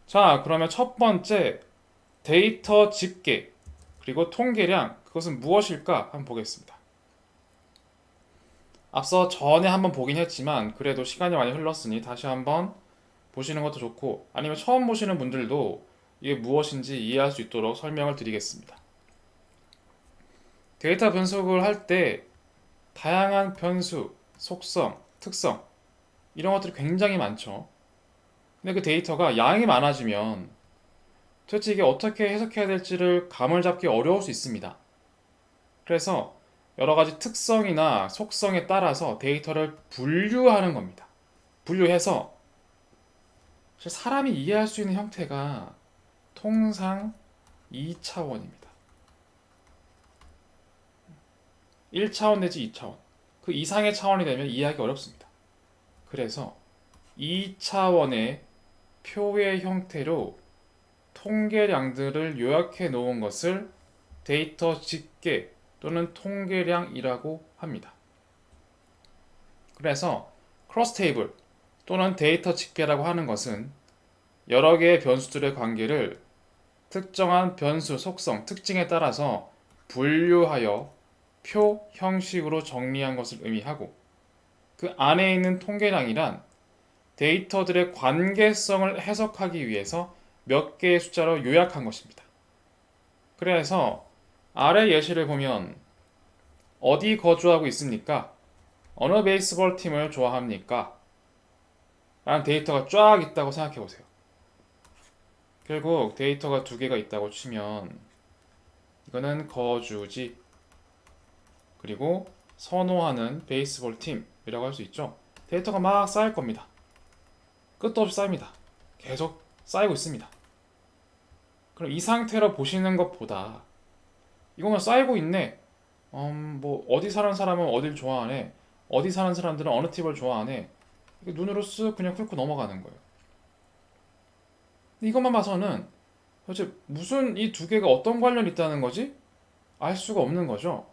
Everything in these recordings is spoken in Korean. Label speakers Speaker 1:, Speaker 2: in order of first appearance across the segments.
Speaker 1: 자, 그러면 첫 번째 데이터 집계 그리고 통계량 그것은 무엇일까 한번 보겠습니다. 앞서 전에 한번 보긴 했지만 그래도 시간이 많이 흘렀으니 다시 한번 보시는 것도 좋고 아니면 처음 보시는 분들도 이게 무엇인지 이해할 수 있도록 설명을 드리겠습니다. 데이터 분석을 할 때 다양한 변수, 속성, 특성 이런 것들이 굉장히 많죠. 근데 그 데이터가 양이 많아지면 도대체 이게 어떻게 해석해야 될지를 감을 잡기 어려울 수 있습니다. 그래서 여러 가지 특성이나 속성에 따라서 데이터를 분류하는 겁니다. 분류해서 사람이 이해할 수 있는 형태가 통상 2차원입니다. 1차원 내지 2차원. 그 이상의 차원이 되면 이해하기 어렵습니다. 그래서 2차원의 표의 형태로 통계량들을 요약해 놓은 것을 데이터 집계 또는 통계량이라고 합니다. 그래서 크로스 테이블 또는 데이터 집계라고 하는 것은 여러 개의 변수들의 관계를 특정한 변수 속성, 특징에 따라서 분류하여 표 형식으로 정리한 것을 의미하고 그 안에 있는 통계량이란 데이터들의 관계성을 해석하기 위해서 몇 개의 숫자로 요약한 것입니다. 그래서 아래 예시를 보면 어디 거주하고 있습니까? 어느 베이스볼 팀을 좋아합니까? 라는 데이터가 쫙 있다고 생각해 보세요. 결국 데이터가 두 개가 있다고 치면 이거는 거주지 그리고 선호하는 베이스볼 팀이라고 할 수 있죠. 데이터가 막 쌓일 겁니다. 끝도 없이 쌓입니다. 계속 쌓이고 있습니다. 그럼 이 상태로 보시는 것보다 이거만 쌓이고 있네. 뭐 어디 사는 사람은 어딜 좋아하네. 어디 사는 사람들은 어느 팀을 좋아하네. 눈으로 쓱 그냥 훑고 넘어가는 거예요. 이것만 봐서는 도대체 무슨 이 두 개가 어떤 관련이 있다는 거지? 알 수가 없는 거죠.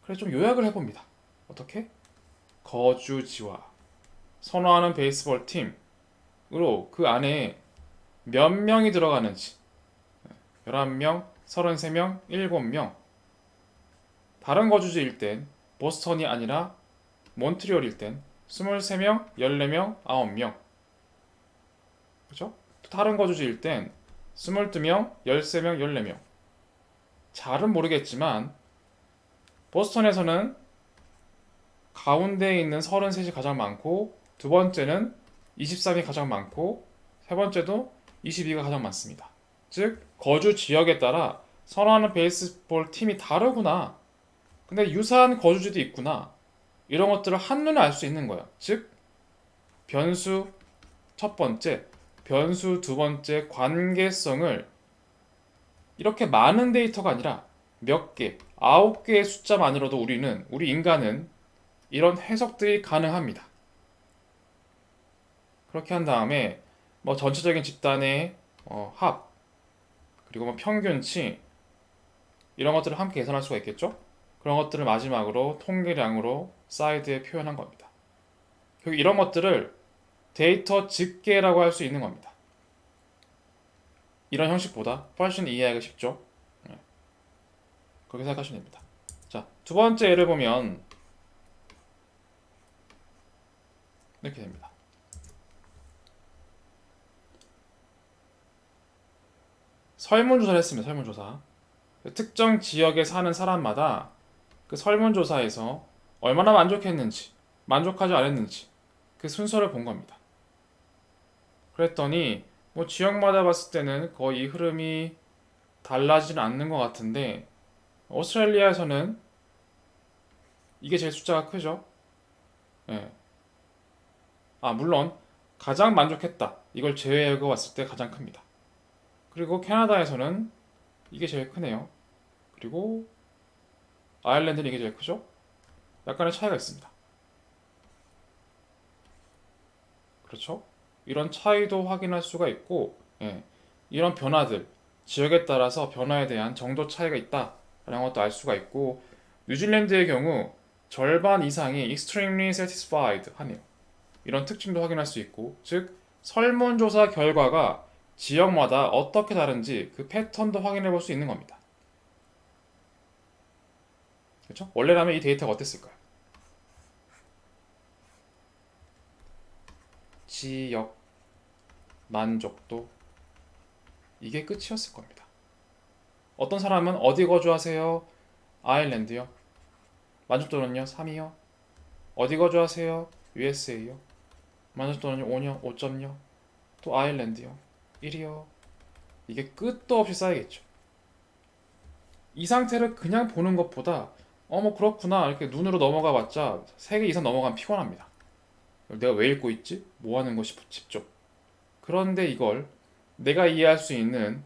Speaker 1: 그래서 좀 요약을 해봅니다. 어떻게? 거주지와 선호하는 베이스볼 팀으로 그 안에 몇 명이 들어가는지 11명, 33명, 7명 다른 거주지일 땐 보스턴이 아니라 몬트리올일 땐 23명, 14명, 9명 그죠? 또 다른 거주지일 땐 22명, 13명, 14명 잘은 모르겠지만 보스턴에서는 가운데에 있는 33이 가장 많고 두 번째는 23이 가장 많고 세 번째도 22가 가장 많습니다. 즉 거주 지역에 따라 선호하는 베이스볼 팀이 다르구나. 근데 유사한 거주지도 있구나. 이런 것들을 한눈에 알 수 있는 거예요. 즉 변수 첫 번째, 변수 두 번째 관계성을 이렇게 많은 데이터가 아니라 몇 개, 9개의 숫자만으로도 우리 인간은 이런 해석들이 가능합니다. 그렇게 한 다음에 뭐 전체적인 집단의 합, 그리고 뭐 평균치 이런 것들을 함께 계산할 수가 있겠죠? 그런 것들을 마지막으로 통계량으로 사이드에 표현한 겁니다. 결국 이런 것들을 데이터 집계라고 할 수 있는 겁니다. 이런 형식보다 훨씬 이해하기가 쉽죠? 네, 그렇게 생각하시면 됩니다. 자, 두 번째 예를 보면 이렇게 됩니다. 설문조사를 했습니다. 설문조사. 특정 지역에 사는 사람마다 그 설문조사에서 얼마나 만족했는지, 만족하지 않았는지 그 순서를 본 겁니다. 그랬더니 뭐 지역마다 봤을 때는 거의 흐름이 달라지진 않는 것 같은데 오스트레일리아에서는 이게 제일 숫자가 크죠. 예. 물론 가장 만족했다. 이걸 제외하고 봤을 때 가장 큽니다. 그리고 캐나다에서는 이게 제일 크네요. 그리고 아일랜드는 이게 제일 크죠. 약간의 차이가 있습니다. 그렇죠? 이런 차이도 확인할 수가 있고, 예, 이런 변화들, 지역에 따라서 변화에 대한 정도 차이가 있다라는 것도 알 수가 있고, 뉴질랜드의 경우 절반 이상이 extremely satisfied 하네요. 이런 특징도 확인할 수 있고, 즉 설문조사 결과가 지역마다 어떻게 다른지 그 패턴도 확인해 볼 수 있는 겁니다. 그렇죠? 원래라면 이 데이터가 어땠을까요? 지역, 만족도, 이게 끝이었을 겁니다. 어떤 사람은 어디 거주하세요? 아일랜드요. 만족도는요? 3이요. 어디 거주하세요? USA요. 만족도는요? 5요. 5점요. 또 아일랜드요. 1이요. 이게 끝도 없이 쌓이겠죠. 이 상태를 그냥 보는 것보다 뭐 그렇구나 이렇게 눈으로 넘어가 봤자 3개 이상 넘어가면 피곤합니다. 내가 왜 읽고 있지? 뭐 하는 것이 싶죠. 그런데 이걸 내가 이해할 수 있는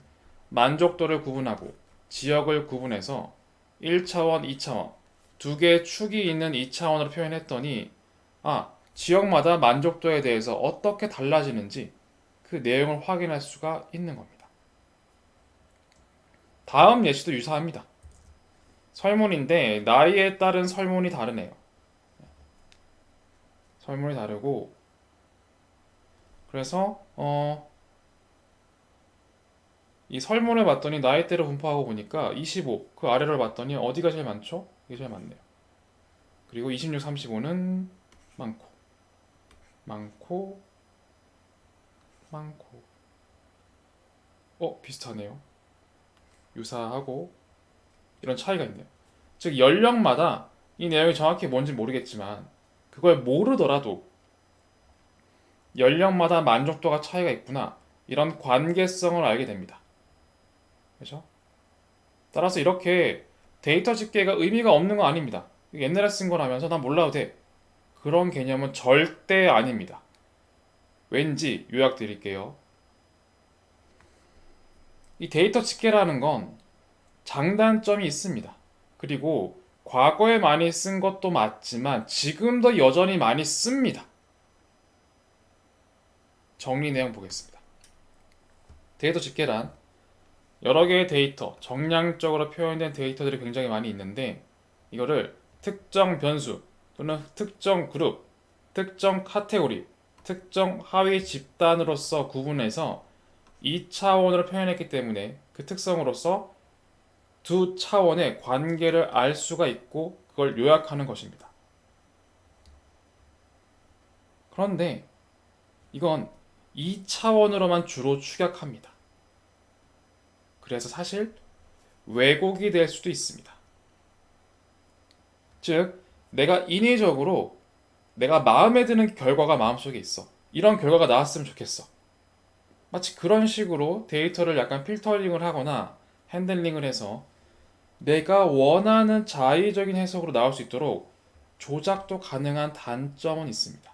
Speaker 1: 만족도를 구분하고 지역을 구분해서 1차원, 2차원 두 개의 축이 있는 2차원으로 표현했더니 지역마다 만족도에 대해서 어떻게 달라지는지 그 내용을 확인할 수가 있는 겁니다. 다음 예시도 유사합니다. 설문인데 나이에 따른 설문이 다르네요. 설문이 다르고 그래서 이 설문을 봤더니 나이대를 분포하고 보니까 25, 그 아래를 봤더니 어디가 제일 많죠? 이게 제일 많네요. 그리고 26, 35는 많고 많고 많고 비슷하네요. 유사하고 이런 차이가 있네요. 즉 연령마다 이 내용이 정확히 뭔지 모르겠지만 그걸 모르더라도 연령마다 만족도가 차이가 있구나 이런 관계성을 알게 됩니다. 그렇죠? 따라서 이렇게 데이터 집계가 의미가 없는 건 아닙니다. 옛날에 쓴 거라면서 난 몰라도 돼. 그런 개념은 절대 아닙니다. 왠지 요약 드릴게요. 이 데이터 집계라는 건 장단점이 있습니다. 그리고 과거에 많이 쓴 것도 맞지만 지금도 여전히 많이 씁니다. 정리 내용 보겠습니다. 데이터 집계란 여러 개의 데이터, 정량적으로 표현된 데이터들이 굉장히 많이 있는데 이거를 특정 변수 또는 특정 그룹, 특정 카테고리, 특정 하위 집단으로서 구분해서 2차원으로 표현했기 때문에 그 특성으로서 두 차원의 관계를 알 수가 있고 그걸 요약하는 것입니다. 그런데 이건 2차원으로만 주로 축약합니다. 그래서 사실 왜곡이 될 수도 있습니다. 즉, 내가 인위적으로 내가 마음에 드는 결과가 마음속에 있어. 이런 결과가 나왔으면 좋겠어. 마치 그런 식으로 데이터를 약간 필터링을 하거나 핸들링을 해서 내가 원하는 자의적인 해석으로 나올 수 있도록 조작도 가능한 단점은 있습니다.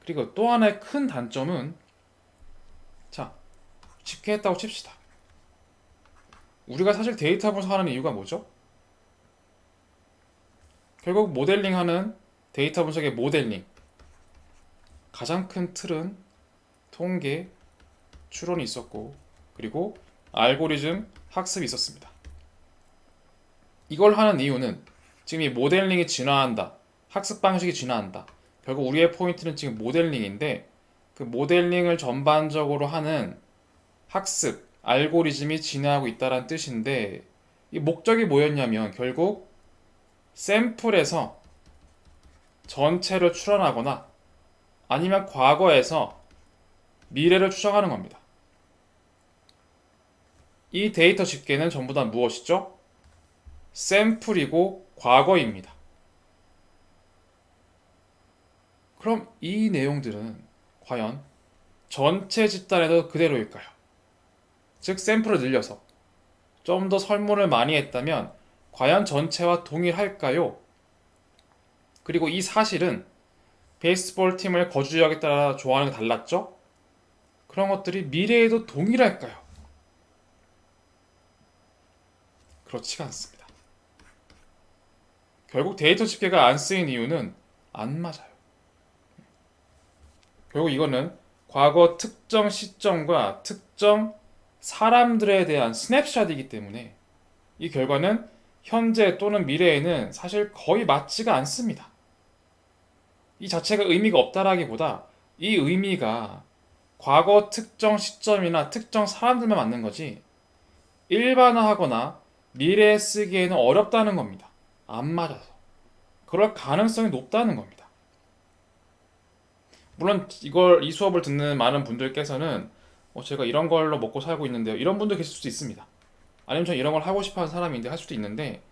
Speaker 1: 그리고 또 하나의 큰 단점은 자, 집계했다고 칩시다. 우리가 사실 데이터 분석하는 이유가 뭐죠? 결국 모델링하는 데이터 분석의 모델링 가장 큰 틀은 통계, 추론이 있었고 그리고 알고리즘 학습이 있었습니다. 이걸 하는 이유는 지금 이 모델링이 진화한다. 학습 방식이 진화한다. 결국 우리의 포인트는 지금 모델링인데 그 모델링을 전반적으로 하는 학습, 알고리즘이 진화하고 있다는 뜻인데 이 목적이 뭐였냐면 결국 샘플에서 전체를 추론하거나 아니면 과거에서 미래를 추정하는 겁니다. 이 데이터 집계는 전부 다 무엇이죠? 샘플이고 과거입니다. 그럼 이 내용들은 과연 전체 집단에도 그대로일까요? 즉 샘플을 늘려서 좀 더 설문을 많이 했다면 과연 전체와 동일할까요? 그리고 이 사실은 베이스볼 팀을 거주 지역에 따라 좋아하는 게 달랐죠? 그런 것들이 미래에도 동일할까요? 그렇지가 않습니다. 결국 데이터 집계가 안 쓰인 이유는 안 맞아요. 결국 이거는 과거 특정 시점과 특정 사람들에 대한 스냅샷이기 때문에 이 결과는 현재 또는 미래에는 사실 거의 맞지가 않습니다. 이 자체가 의미가 없다라기보다 이 의미가 과거 특정 시점이나 특정 사람들만 맞는 거지 일반화하거나 미래에 쓰기에는 어렵다는 겁니다. 안 맞아서. 그럴 가능성이 높다는 겁니다. 물론 이 수업을 듣는 많은 분들께서는 제가 이런 걸로 먹고 살고 있는데요. 이런 분도 계실 수도 있습니다. 아니면 저 이런 걸 하고 싶어 하는 사람인데 할 수도 있는데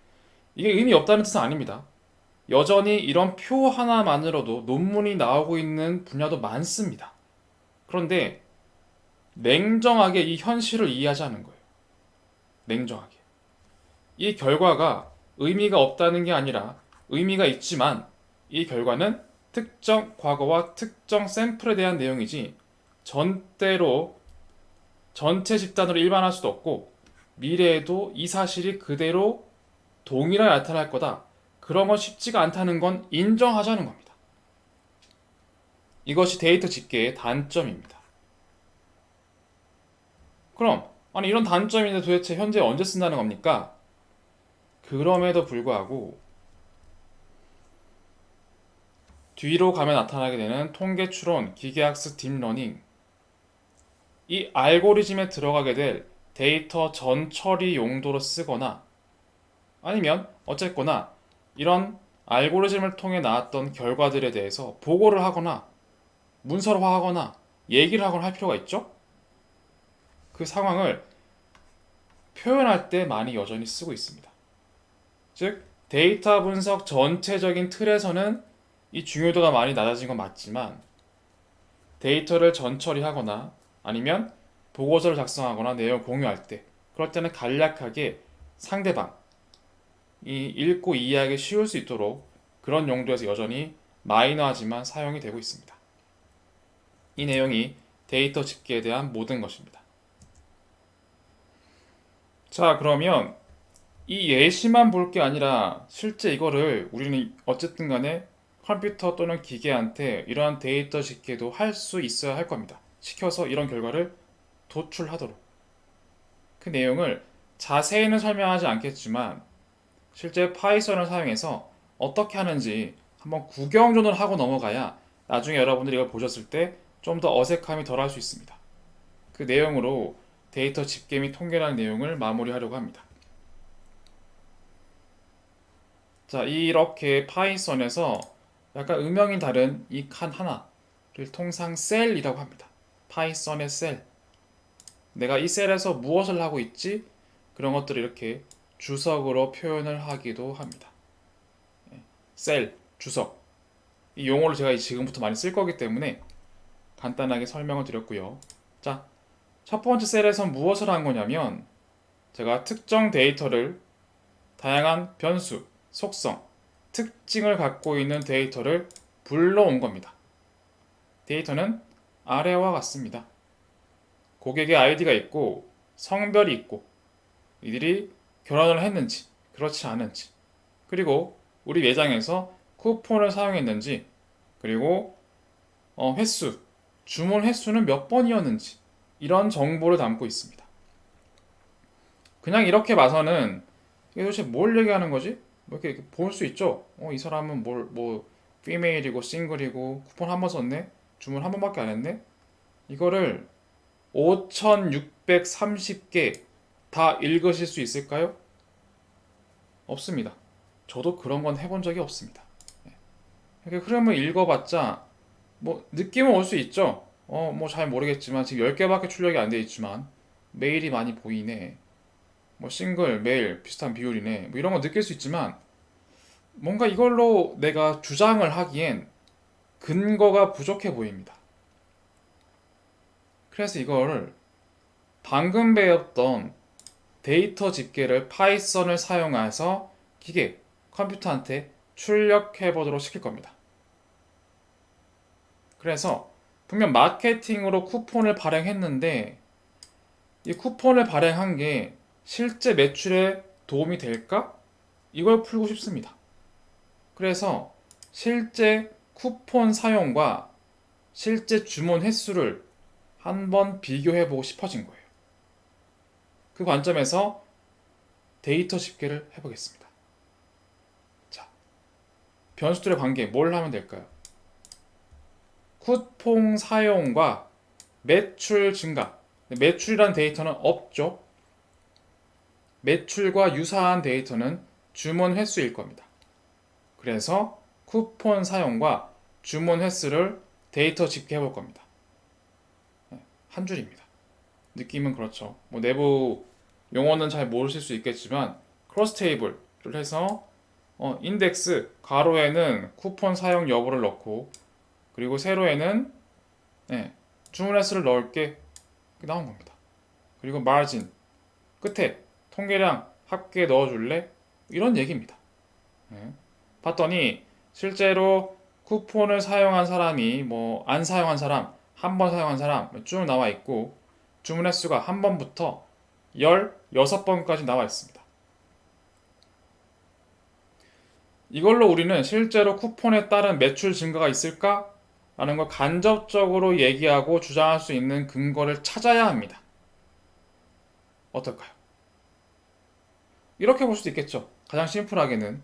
Speaker 1: 이게 의미 없다는 뜻은 아닙니다. 여전히 이런 표 하나만으로도 논문이 나오고 있는 분야도 많습니다. 그런데 냉정하게 이 현실을 이해하자는 거예요. 냉정하게. 이 결과가 의미가 없다는 게 아니라 의미가 있지만 이 결과는 특정 과거와 특정 샘플에 대한 내용이지 전대로 전체 집단으로 일반화할 수도 없고 미래에도 이 사실이 그대로 동일하게 나타날 거다. 그런 건 쉽지가 않다는 건 인정하자는 겁니다. 이것이 데이터 집계의 단점입니다. 그럼 아니 이런 단점인데 도대체 현재 언제 쓴다는 겁니까? 그럼에도 불구하고 뒤로 가면 나타나게 되는 통계 추론, 기계학습, 딥러닝 이 알고리즘에 들어가게 될 데이터 전처리 용도로 쓰거나 아니면 어쨌거나 이런 알고리즘을 통해 나왔던 결과들에 대해서 보고를 하거나 문서화하거나 얘기를 하거나 할 필요가 있죠? 그 상황을 표현할 때 많이 여전히 쓰고 있습니다. 즉, 데이터 분석 전체적인 틀에서는 이 중요도가 많이 낮아진 건 맞지만 데이터를 전처리하거나 아니면 보고서를 작성하거나 내용 공유할 때 그럴 때는 간략하게 상대방이 읽고 이해하기 쉬울 수 있도록 그런 용도에서 여전히 마이너하지만 사용이 되고 있습니다. 이 내용이 데이터 집계에 대한 모든 것입니다. 자, 그러면 이 예시만 볼 게 아니라 실제 이거를 우리는 어쨌든 간에 컴퓨터 또는 기계한테 이러한 데이터 집계도 할 수 있어야 할 겁니다. 시켜서 이런 결과를 도출하도록. 그 내용을 자세히는 설명하지 않겠지만 실제 파이썬을 사용해서 어떻게 하는지 한번 구경 정도는 하고 넘어가야 나중에 여러분들이 이걸 보셨을 때 좀 더 어색함이 덜할 수 있습니다. 그 내용으로 데이터 집계 및 통계라는 내용을 마무리하려고 합니다. 자, 이렇게 파이썬에서 약간 음영이 다른 이 칸 하나를 통상 셀이라고 합니다. 파이썬의 셀. 내가 이 셀에서 무엇을 하고 있지? 그런 것들을 이렇게 주석으로 표현을 하기도 합니다. 셀, 주석. 이 용어를 제가 지금부터 많이 쓸 거기 때문에 간단하게 설명을 드렸고요. 자, 첫 번째 셀에서 무엇을 한 거냐면 제가 특정 데이터를 다양한 변수, 속성, 특징을 갖고 있는 데이터를 불러온 겁니다. 데이터는 아래와 같습니다. 고객의 아이디가 있고 성별이 있고 이들이 결혼을 했는지 그렇지 않은지 그리고 우리 매장에서 쿠폰을 사용했는지 그리고 횟수, 주문 횟수는 몇 번이었는지 이런 정보를 담고 있습니다. 그냥 이렇게 봐서는 이게 도대체 뭘 얘기하는 거지? 뭐 이렇게 볼 수 있죠? 이 사람은 피메일이고 싱글이고 쿠폰 한 번 썼네? 주문 한 번밖에 안 했네? 이거를 5630개 다 읽으실 수 있을까요? 없습니다. 저도 그런 건 해본 적이 없습니다. 이렇게 흐름을 읽어봤자 느낌은 올 수 있죠. 잘 모르겠지만 지금 10개밖에 출력이 안 돼 있지만 메일이 많이 보이네. 싱글, 메일 비슷한 비율이네. 이런 거 느낄 수 있지만 뭔가 이걸로 내가 주장을 하기엔 근거가 부족해 보입니다. 그래서 이거를 방금 배웠던 데이터 집계를 파이썬을 사용해서 기계, 컴퓨터한테 출력해 보도록 시킬 겁니다. 그래서 분명 마케팅으로 쿠폰을 발행했는데 이 쿠폰을 발행한 게 실제 매출에 도움이 될까? 이걸 풀고 싶습니다. 그래서 실제 쿠폰 사용과 실제 주문 횟수를 한번 비교해보고 싶어진 거예요. 그 관점에서 데이터 집계를 해보겠습니다. 자, 변수들의 관계 뭘 하면 될까요? 쿠폰 사용과 매출 증가. 매출이란 데이터는 없죠. 매출과 유사한 데이터는 주문 횟수일 겁니다. 그래서 쿠폰 사용과 주문 횟수를 데이터 집계해 볼 겁니다. 한 줄입니다. 느낌은 그렇죠. 뭐 내부 용어는 잘 모르실 수 있겠지만 크로스 테이블을 해서 인덱스 가로에는 쿠폰 사용 여부를 넣고 그리고 세로에는 주문 횟수를 넣을게 나온 겁니다. 그리고 마진 끝에 통계량 합계 넣어줄래? 이런 얘기입니다. 봤더니 실제로 쿠폰을 사용한 사람이 뭐 안 사용한 사람, 한 번 사용한 사람 쭉 나와 있고 주문 횟수가 한 번부터 16번까지 나와 있습니다. 이걸로 우리는 실제로 쿠폰에 따른 매출 증가가 있을까? 라는 걸 간접적으로 얘기하고 주장할 수 있는 근거를 찾아야 합니다. 어떨까요? 이렇게 볼 수도 있겠죠. 가장 심플하게는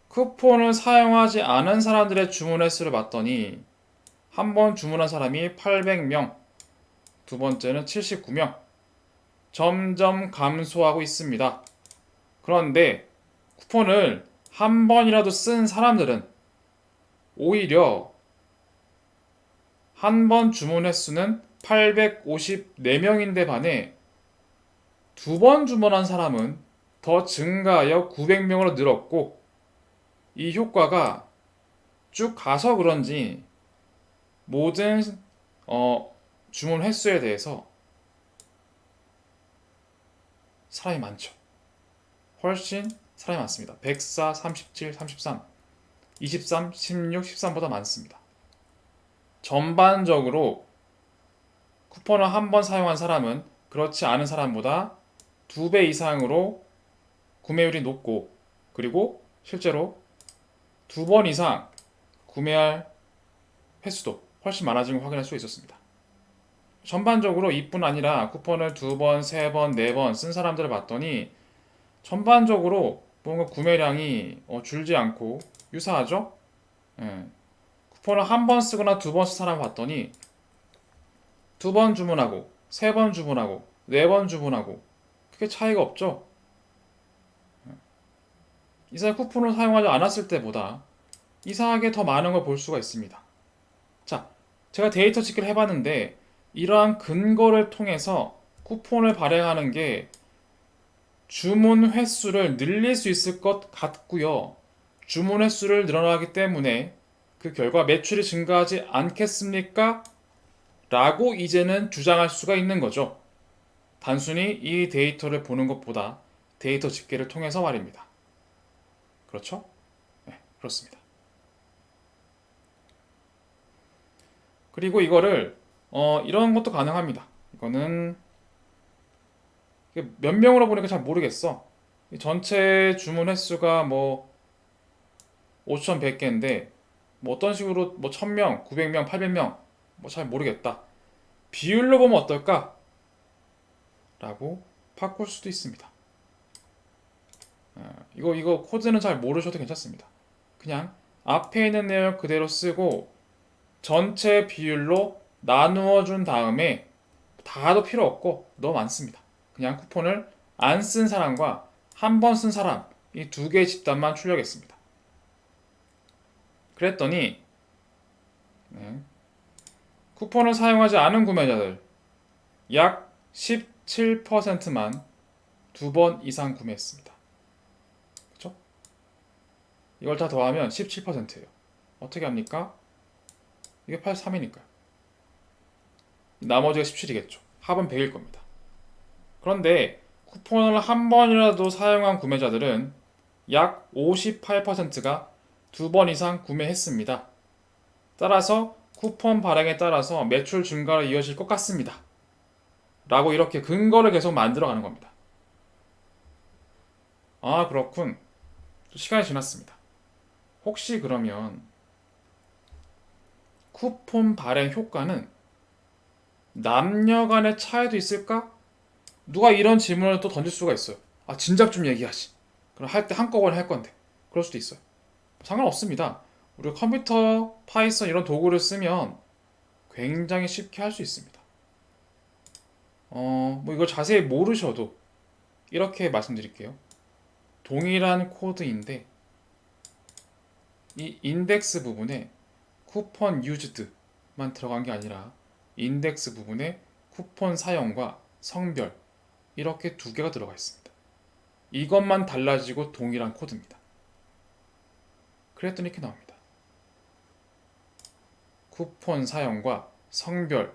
Speaker 1: 쿠폰을 사용하지 않은 사람들의 주문 횟수를 봤더니 한 번 주문한 사람이 800명, 두 번째는 79명, 점점 감소하고 있습니다. 그런데 쿠폰을 한 번이라도 쓴 사람들은 오히려 한 번 주문 횟수는 854명인데 반해 두 번 주문한 사람은 더 증가하여 900명으로 늘었고 이 효과가 쭉 가서 그런지 모든 주문 횟수에 대해서 사람이 많죠. 훨씬 사람이 많습니다. 104, 37, 33, 23, 16, 13보다 많습니다. 전반적으로 쿠폰을 한 번 사용한 사람은 그렇지 않은 사람보다 2배 이상으로 구매율이 높고 그리고 실제로 2번 이상 구매할 횟수도 훨씬 많아진 걸 확인할 수 있었습니다. 전반적으로 이뿐 아니라 쿠폰을 2번, 3번, 4번 쓴 사람들을 봤더니 전반적으로 뭔가 구매량이 줄지 않고 유사하죠? 쿠폰을 한 번 쓰거나 2번 쓴 사람을 봤더니 2번 주문하고 3번 주문하고 4번 주문하고 크게 차이가 없죠? 이사의 쿠폰을 사용하지 않았을 때보다 이상하게 더 많은 걸 볼 수가 있습니다. 자, 제가 데이터 집계를 해봤는데 이러한 근거를 통해서 쿠폰을 발행하는 게 주문 횟수를 늘릴 수 있을 것 같고요. 주문 횟수를 늘어나기 때문에 그 결과 매출이 증가하지 않겠습니까? 라고 이제는 주장할 수가 있는 거죠. 단순히 이 데이터를 보는 것보다 데이터 집계를 통해서 말입니다. 그렇죠? 네, 그렇습니다. 그리고 이거를 이런 것도 가능합니다. 이거는 몇 명으로 보니까 잘 모르겠어. 전체 주문 횟수가 뭐 5,100개인데 뭐 어떤 식으로 뭐 1,000명, 900명, 800명 뭐 잘 모르겠다. 비율로 보면 어떨까? 라고 바꿀 수도 있습니다. 이거 코드는 잘 모르셔도 괜찮습니다. 그냥 앞에 있는 내용 그대로 쓰고 전체 비율로 나누어 준 다음에 다도 필요 없고 너무 많습니다. 그냥 쿠폰을 안 쓴 사람과 한 번 쓴 사람 이 두 개의 집단만 출력했습니다. 그랬더니 쿠폰을 사용하지 않은 구매자들 약 17%만 2번 이상 구매했습니다. 그렇죠? 이걸 다 더하면 17%예요. 어떻게 합니까? 이게 83이니까요. 나머지가 17이겠죠. 합은 100일 겁니다. 그런데 쿠폰을 한 번이라도 사용한 구매자들은 약 58%가 2번 이상 구매했습니다. 따라서 쿠폰 발행에 따라서 매출 증가로 이어질 것 같습니다. 라고 이렇게 근거를 계속 만들어가는 겁니다. 아, 그렇군. 시간이 지났습니다. 혹시 그러면 쿠폰 발행 효과는 남녀 간의 차이도 있을까? 누가 이런 질문을 또 던질 수가 있어요. 아, 진작 좀 얘기하지. 그럼 할 때 한꺼번에 할 건데. 그럴 수도 있어요. 상관없습니다. 우리가 컴퓨터, 파이썬 이런 도구를 쓰면 굉장히 쉽게 할 수 있습니다. 뭐 이거 자세히 모르셔도 이렇게 말씀드릴게요. 동일한 코드인데 이 인덱스 부분에 쿠폰 유즈드만 들어간 게 아니라 인덱스 부분에 쿠폰 사용과 성별 이렇게 두 개가 들어가 있습니다. 이것만 달라지고 동일한 코드입니다. 그랬더니 이렇게 나옵니다. 쿠폰 사용과 성별로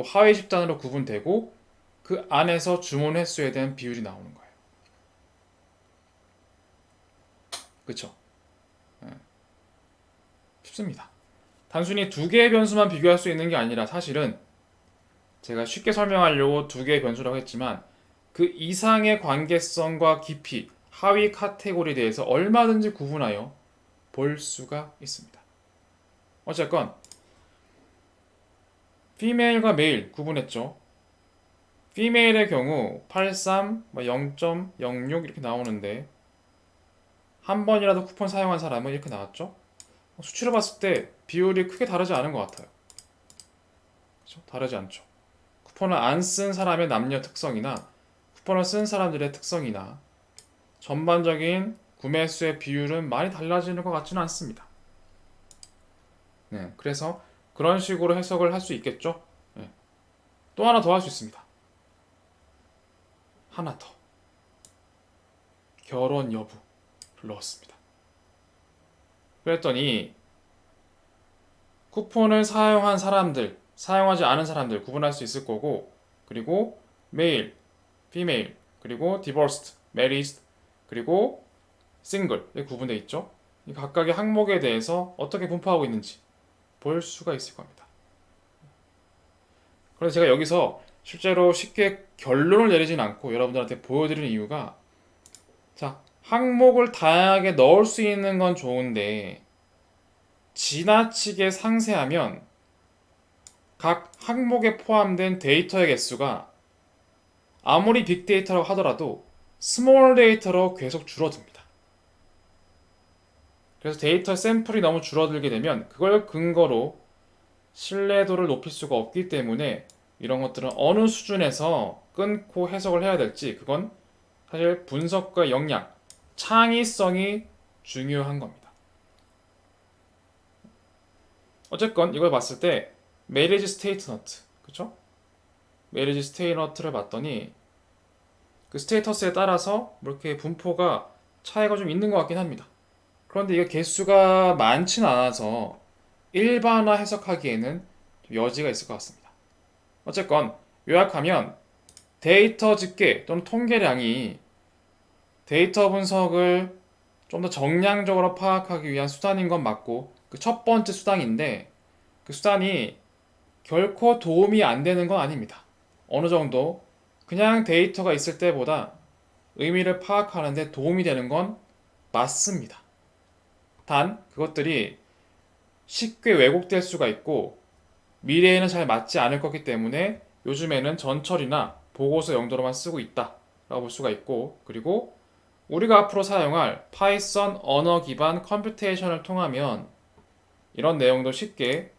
Speaker 1: 하위 집단으로 구분되고 그 안에서 주문 횟수에 대한 비율이 나오는 거예요. 그쵸? 쉽습니다. 단순히 두 개의 변수만 비교할 수 있는 게 아니라 사실은 제가 쉽게 설명하려고 두 개의 변수라고 했지만 그 이상의 관계성과 깊이, 하위 카테고리에 대해서 얼마든지 구분하여 볼 수가 있습니다. 어쨌건 피메일과 메일 구분했죠. 피메일의 경우 83, 0.06 이렇게 나오는데 한 번이라도 쿠폰 사용한 사람은 이렇게 나왔죠. 수치로 봤을 때 비율이 크게 다르지 않은 것 같아요. 그렇죠? 다르지 않죠. 쿠폰을 안 쓴 사람의 남녀 특성이나 쿠폰을 쓴 사람들의 특성이나 전반적인 구매 수의 비율은 많이 달라지는 것 같지는 않습니다. 네, 그래서 그런 식으로 해석을 할 수 있겠죠. 네. 또 하나 더 할 수 있습니다. 하나 더. 결혼 여부를 넣었습니다. 그랬더니 쿠폰을 사용한 사람들, 사용하지 않은 사람들 구분할 수 있을 거고, 그리고 메일, 피메일, 그리고 디버스드, 메리드, 그리고 싱글 이렇게 구분되어 있죠. 이 각각의 항목에 대해서 어떻게 분포하고 있는지 볼 수가 있을 겁니다. 그래서 제가 여기서 실제로 쉽게 결론을 내리진 않고 여러분들한테 보여드리는 이유가, 자, 항목을 다양하게 넣을 수 있는 건 좋은데 지나치게 상세하면 각 항목에 포함된 데이터의 개수가 아무리 빅데이터라고 하더라도 스몰 데이터로 계속 줄어듭니다. 그래서 데이터 샘플이 너무 줄어들게 되면 그걸 근거로 신뢰도를 높일 수가 없기 때문에 이런 것들은 어느 수준에서 끊고 해석을 해야 될지, 그건 사실 분석과 역량, 창의성이 중요한 겁니다. 어쨌건 이걸 봤을 때 메리지 스테이트너트, 그쵸? 메리지 스테이트너트를 봤더니 그 스테이터스에 따라서 이렇게 분포가 차이가 좀 있는 것 같긴 합니다. 그런데 이게 개수가 많진 않아서 일반화 해석하기에는 여지가 있을 것 같습니다. 어쨌건 요약하면 데이터 집계 또는 통계량이 데이터 분석을 좀 더 정량적으로 파악하기 위한 수단인 건 맞고, 그 첫 번째 수단인데 그 수단이 결코 도움이 안 되는 건 아닙니다. 어느 정도 그냥 데이터가 있을 때보다 의미를 파악하는 데 도움이 되는 건 맞습니다. 단 그것들이 쉽게 왜곡될 수가 있고 미래에는 잘 맞지 않을 거기 때문에 요즘에는 전철이나 보고서 용도로만 쓰고 있다라고 볼 수가 있고, 그리고 우리가 앞으로 사용할 파이썬 언어 기반 컴퓨테이션을 통하면 이런 내용도 쉽게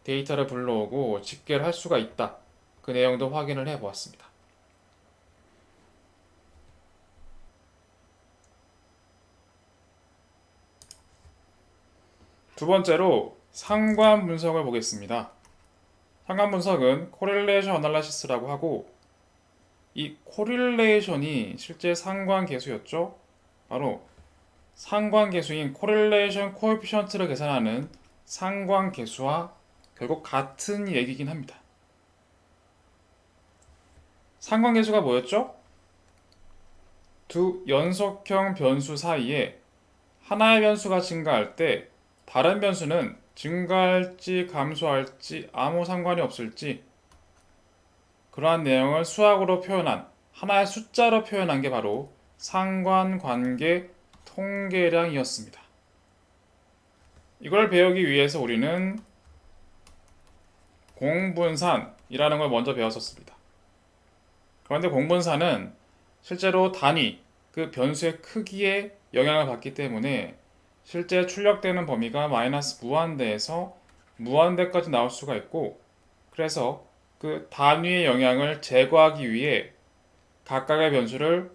Speaker 1: 데이터를 불러오고 집계를 할 수가 있다. 그 내용도 확인을 해 보았습니다. 두 번째로 상관 분석을 보겠습니다. 상관 분석은 코릴레이션 어널라이시스라고 하고, 이 코릴레이션이 실제 상관계수였죠. 바로 상관계수인 코릴레이션 코에피션트를 계산하는 상관계수와 결국 같은 얘기긴 합니다. 상관계수가 뭐였죠? 두 연속형 변수 사이에 하나의 변수가 증가할 때 다른 변수는 증가할지 감소할지 아무 상관이 없을지, 그러한 내용을 수학으로 표현한, 하나의 숫자로 표현한 게 바로 상관관계 통계량이었습니다. 이걸 배우기 위해서 우리는 공분산이라는 걸 먼저 배웠었습니다. 그런데 공분산은 실제로 단위, 그 변수의 크기에 영향을 받기 때문에 실제 출력되는 범위가 마이너스 무한대에서 무한대까지 나올 수가 있고, 그래서 그 단위의 영향을 제거하기 위해 각각의 변수를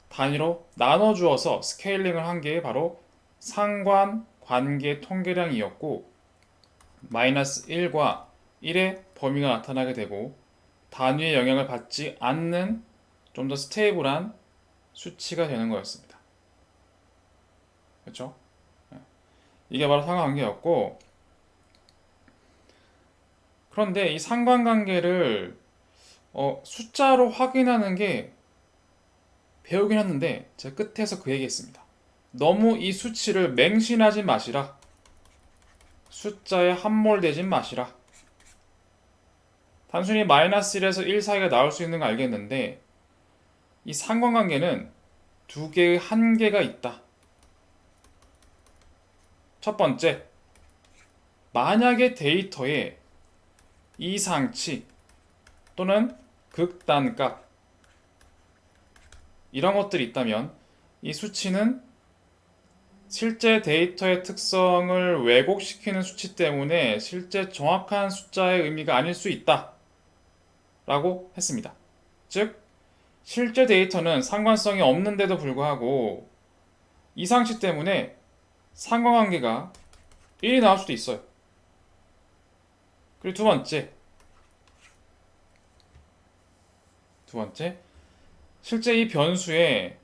Speaker 1: 단위로 나눠주어서 스케일링을 한 게 바로 상관관계 통계량이었고, 마이너스 1과 1의 범위가 나타나게 되고 단위의 영향을 받지 않는 좀 더 스테이블한 수치가 되는 거였습니다. 그렇죠? 이게 바로 상관관계였고, 그런데 이 상관관계를 숫자로 확인하는 게 배우긴 했는데 제가 끝에서 그 얘기했습니다. 너무 이 수치를 맹신하지 마시라. 숫자에 함몰되진 마시라. 단순히 마이너스 1에서 1 사이가 나올 수 있는 거 알겠는데, 이 상관관계는 두 개의 한계가 있다. 첫 번째, 만약에 데이터에 이상치 또는 극단값 이런 것들이 있다면 이 수치는 실제 데이터의 특성을 왜곡시키는 수치 때문에 실제 정확한 숫자의 의미가 아닐 수 있다 라고 했습니다. 즉, 실제 데이터는 상관성이 없는데도 불구하고 이상치 때문에 상관관계가 1이 나올 수도 있어요. 그리고 두 번째, 실제 이 변수에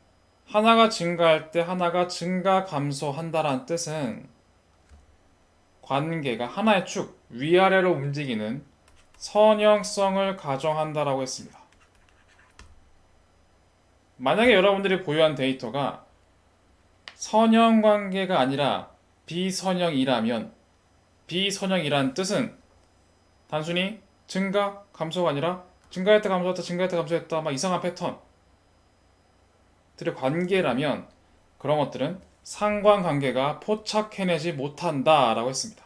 Speaker 1: 하나가 증가할 때 하나가 증가 감소한다라는 뜻은 관계가 하나의 축 위아래로 움직이는 선형성을 가정한다라고 했습니다. 만약에 여러분들이 보유한 데이터가 선형 관계가 아니라 비선형이라면, 비선형이라는 뜻은 단순히 증가 감소가 아니라 증가했다 감소했다 증가했다 감소했다 막 이상한 패턴 들의 관계라면 그런 것들은 상관관계가 포착해내지 못한다라고 했습니다.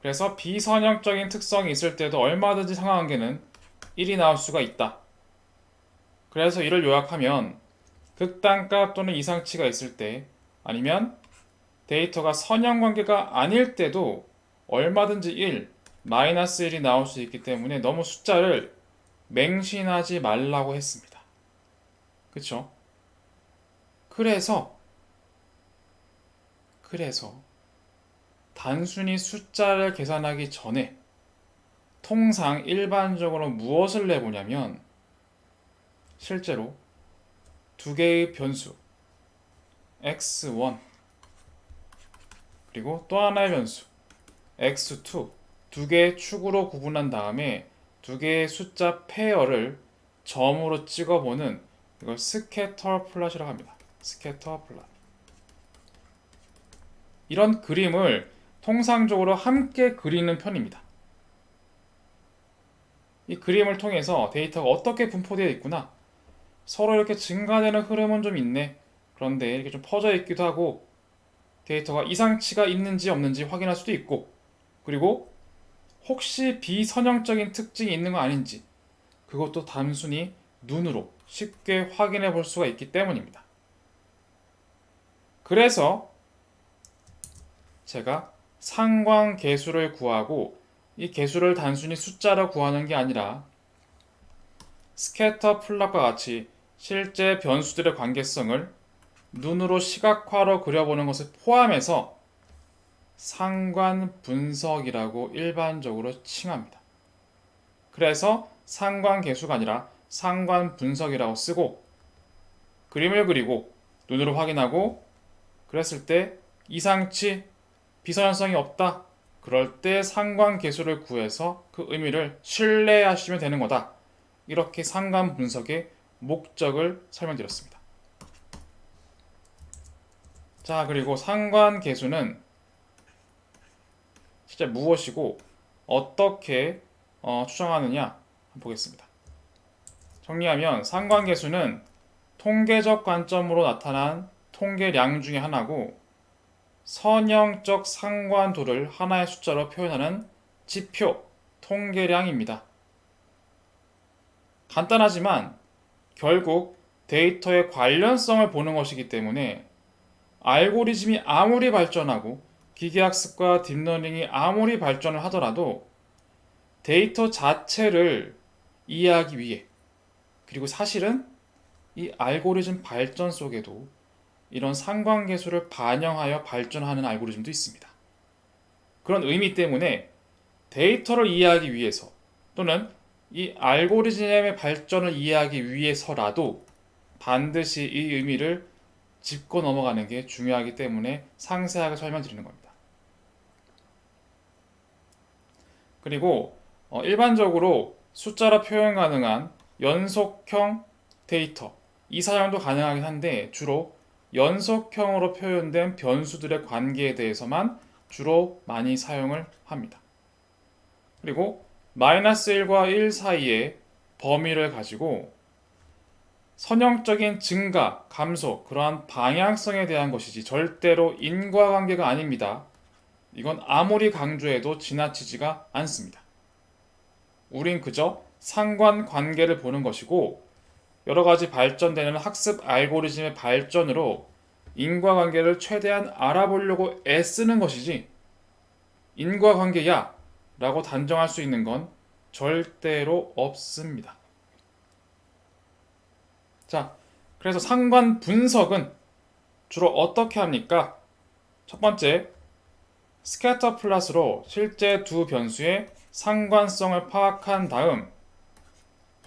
Speaker 1: 그래서 비선형적인 특성이 있을 때도 얼마든지 상관관계는 1이 나올 수가 있다. 그래서 이를 요약하면 극단값 또는 이상치가 있을 때, 아니면 데이터가 선형관계가 아닐 때도 얼마든지 1, 마이너스 1이 나올 수 있기 때문에 너무 숫자를 맹신하지 말라고 했습니다. 그쵸? 그래서 단순히 숫자를 계산하기 전에 통상 일반적으로 무엇을 내보냐면, 실제로 두 개의 변수 x1 그리고 또 하나의 변수 x2 두 개의 축으로 구분한 다음에 두 개의 숫자 페어를 점으로 찍어보는, 이걸 스캐터 플롯이라고 합니다. 스캐터 플롯. 이런 그림을 통상적으로 함께 그리는 편입니다. 이 그림을 통해서 데이터가 어떻게 분포되어 있구나, 서로 이렇게 증가되는 흐름은 좀 있네, 그런데 이렇게 좀 퍼져 있기도 하고, 데이터가 이상치가 있는지 없는지 확인할 수도 있고, 그리고 혹시 비선형적인 특징이 있는 거 아닌지 그것도 단순히 눈으로 쉽게 확인해 볼 수가 있기 때문입니다. 그래서 제가 상관계수를 구하고, 이 계수를 단순히 숫자로 구하는 게 아니라 스캐터 플롯과 같이 실제 변수들의 관계성을 눈으로 시각화로 그려보는 것을 포함해서 상관 분석이라고 일반적으로 칭합니다. 그래서 상관계수가 아니라 상관 분석이라고 쓰고, 그림을 그리고 눈으로 확인하고, 그랬을 때 이상치, 비선형성이 없다, 그럴 때 상관계수를 구해서 그 의미를 신뢰하시면 되는 거다. 이렇게 상관 분석의 목적을 설명드렸습니다. 자, 그리고 상관계수는 실제 무엇이고 어떻게 추정하느냐 한번 보겠습니다. 정리하면 상관계수는 통계적 관점으로 나타난 통계량 중에 하나고, 선형적 상관도를 하나의 숫자로 표현하는 지표, 통계량입니다. 간단하지만 결국 데이터의 관련성을 보는 것이기 때문에 알고리즘이 아무리 발전하고 기계학습과 딥러닝이 아무리 발전을 하더라도 데이터 자체를 이해하기 위해, 그리고 사실은 이 알고리즘 발전 속에도 이런 상관계수를 반영하여 발전하는 알고리즘도 있습니다. 그런 의미 때문에 데이터를 이해하기 위해서 또는 이 알고리즘의 발전을 이해하기 위해서라도 반드시 이 의미를 짚고 넘어가는 게 중요하기 때문에 상세하게 설명드리는 겁니다. 그리고 일반적으로 숫자로 표현 가능한 연속형 데이터, 이 사용도 가능하긴 한데 주로 연속형으로 표현된 변수들의 관계에 대해서만 주로 많이 사용을 합니다. 그리고 -1과 1 사이의 범위를 가지고 선형적인 증가, 감소, 그러한 방향성에 대한 것이지 절대로 인과관계가 아닙니다. 이건 아무리 강조해도 지나치지가 않습니다. 우린 그저 상관관계를 보는 것이고 여러 가지 발전되는 학습 알고리즘의 발전으로 인과관계를 최대한 알아보려고 애쓰는 것이지 인과관계야 라고 단정할 수 있는 건 절대로 없습니다. 자, 그래서 상관 분석은 주로 어떻게 합니까? 첫 번째, 스캐터 플롯으로 실제 두 변수의 상관성을 파악한 다음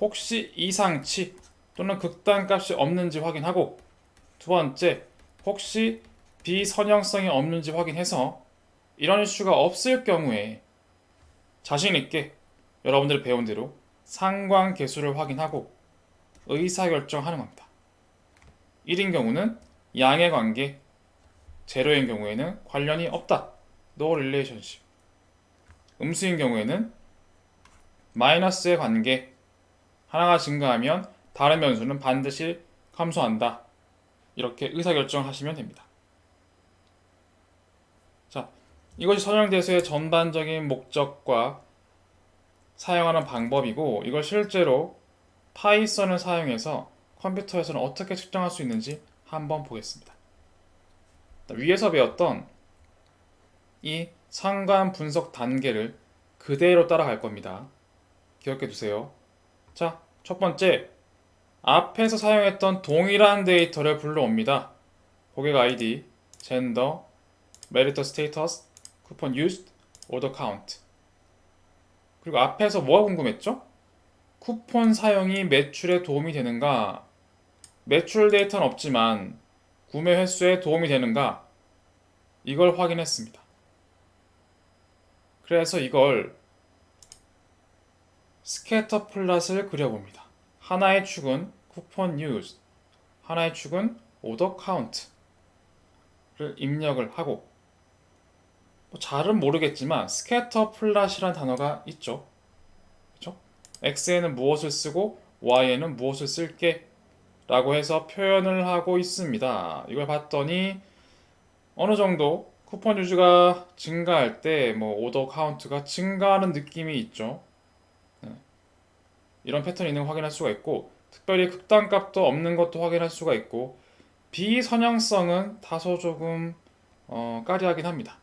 Speaker 1: 혹시 이상치 또는 극단값이 없는지 확인하고, 두 번째, 혹시 비선형성이 없는지 확인해서 이런 이슈가 없을 경우에 자신 있게 여러분들이 배운 대로 상관계수를 확인하고 의사결정하는 겁니다. 1인 경우는 양의 관계, 제로인 경우에는 관련이 없다. No relationship. 음수인 경우에는 마이너스의 관계, 하나가 증가하면 다른 변수는 반드시 감소한다. 이렇게 의사결정하시면 됩니다. 자, 이것이 선형대수의 전반적인 목적과 사용하는 방법이고, 이걸 실제로 파이썬을 사용해서 컴퓨터에서는 어떻게 측정할 수 있는지 한번 보겠습니다. 위에서 배웠던 이 상관 분석 단계를 그대로 따라갈 겁니다. 기억해 두세요. 자, 첫 번째, 앞에서 사용했던 동일한 데이터를 불러옵니다. 고객 아이디, 젠더, 메리터 스테이터스, 쿠폰 used, 오더 카운트. 그리고 앞에서 뭐가 궁금했죠? 쿠폰 사용이 매출에 도움이 되는가? 매출 데이터는 없지만 구매 횟수에 도움이 되는가? 이걸 확인했습니다. 그래서 이걸 스캐터 플롯을 그려봅니다. 하나의 축은 쿠폰 used, 하나의 축은 오더 카운트를 입력을 하고, 잘은 모르겠지만 스캐터 플롯이란 단어가 있죠. 그렇죠? x에는 무엇을 쓰고 y에는 무엇을 쓸게 라고 해서 표현을 하고 있습니다. 이걸 봤더니 어느 정도 쿠폰 유즈가 증가할 때 오더 카운트가 증가하는 느낌이 있죠. 이런 패턴이 있는 걸 확인할 수가 있고, 특별히 극단값도 없는 것도 확인할 수가 있고, 비선형성은 다소 조금 까리하긴 합니다.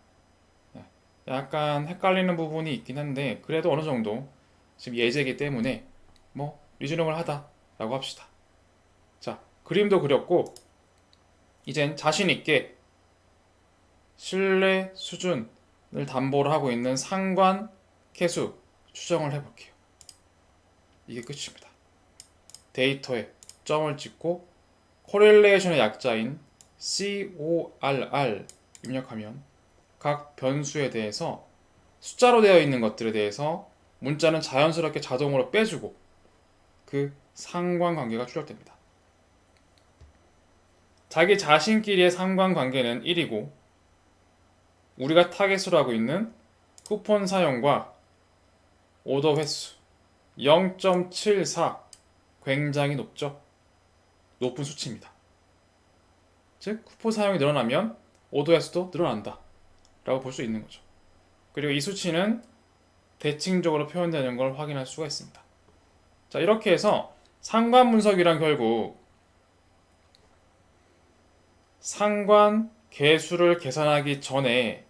Speaker 1: 약간 헷갈리는 부분이 있긴 한데 그래도 어느 정도 지금 예제이기 때문에 리즈너블 하다라고 합시다. 자, 그림도 그렸고 이젠 자신 있게 신뢰 수준을 담보로 하고 있는 상관 계수 추정을 해볼게요. 이게 끝입니다. 데이터에 점을 찍고 코릴레이션의 약자인 CORR 입력하면 각 변수에 대해서 숫자로 되어 있는 것들에 대해서 문자는 자연스럽게 자동으로 빼주고 그 상관관계가 출력됩니다. 자기 자신끼리의 상관관계는 1이고 우리가 타겟으로 하고 있는 쿠폰 사용과 오더 횟수 0.74 굉장히 높죠. 높은 수치입니다. 즉 쿠폰 사용이 늘어나면 오더 횟수도 늘어난다 라고 볼 수 있는 거죠. 그리고 이 수치는 대칭적으로 표현되는 걸 확인할 수가 있습니다. 자, 이렇게 해서 상관 분석이란 결국 상관 계수를 계산하기 전에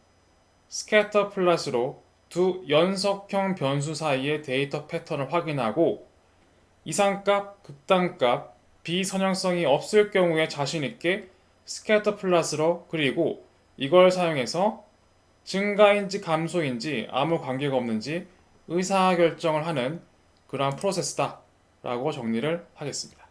Speaker 1: 스캐터 플롯으로 두 연속형 변수 사이의 데이터 패턴을 확인하고 이상값, 극단값, 비선형성이 없을 경우에 자신있게 스캐터 플롯으로 그리고 이걸 사용해서 증가인지 감소인지 아무 관계가 없는지 의사결정을 하는 그러한 프로세스다 라고 정리를 하겠습니다.